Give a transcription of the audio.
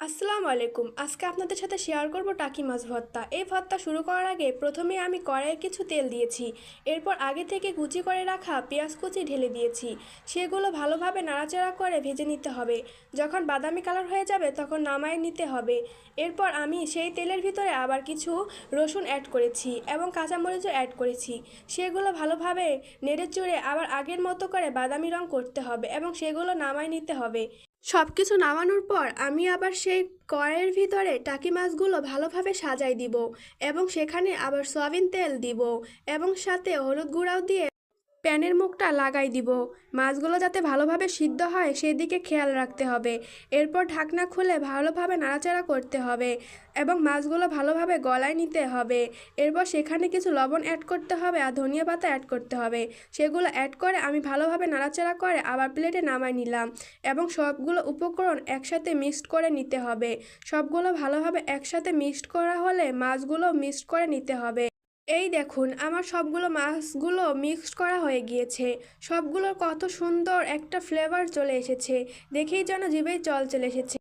আসসালামু আলাইকুম। আজকে আপনাদের সাথে শেয়ার করব টাকি মাছ ভর্তা। এই ভর্তা শুরু করার আগে প্রথমে আমি কড়াইয়ে কিছু তেল দিয়েছি। এরপর আগে থেকে কুচি করে রাখা পেঁয়াজ কুচি ঢেলে দিয়েছি। সেগুলো ভালোভাবে নাড়াচাড়া করে ভেজে নিতে হবে। যখন বাদামি কালার হয়ে যাবে তখন নামায় নিতে হবে। এরপর আমি সেই তেলের ভিতরে আবার কিছু রসুন অ্যাড করেছি এবং কাঁচামরিচও অ্যাড করেছি। সেগুলো ভালোভাবে নেড়েচড়ে আবার আগের মতো করে বাদামি রং করতে হবে এবং সেগুলো নামায় নিতে হবে। সব কিছু নামানোর পর আমি আবার সেই কড়াইয়ের ভিতরে টাকি মাছগুলো ভালোভাবে সাজাই দিব এবং সেখানে আবার সয়াবিন তেল দিব এবং সাথে হলুদ গুঁড়াও দিয়ে প্যানের মুখটা লাগাই দিব। মাছগুলো যাতে ভালোভাবে সিদ্ধ হয় সেদিকে খেয়াল রাখতে হবে। এরপর ঢাকনা খুলে ভালোভাবে নাড়াচাড়া করতে হবে এবং মাছগুলো ভালোভাবে গলায় নিতে হবে। এরপর সেখানে কিছু লবণ অ্যাড করতে হবে আর ধনিয়া পাতা অ্যাড করতে হবে। সেগুলো অ্যাড করে আমি ভালোভাবে নাড়াচাড়া করে আবার প্লেটে নামাই নিলাম এবং সবগুলো উপকরণ একসাথে মিক্সড করে নিতে হবে। সবগুলো ভালোভাবে একসাথে মিক্সড করা হলে মাছগুলো মিক্সড করে নিতে হবে। এই দেখুন আমার সবগুলো মাছগুলো মিক্সড করা হয়ে গিয়েছে। সবগুলোর কত সুন্দর একটা ফ্লেভার চলে এসেছে, দেখেই যেন জিভে জল চলে এসেছে।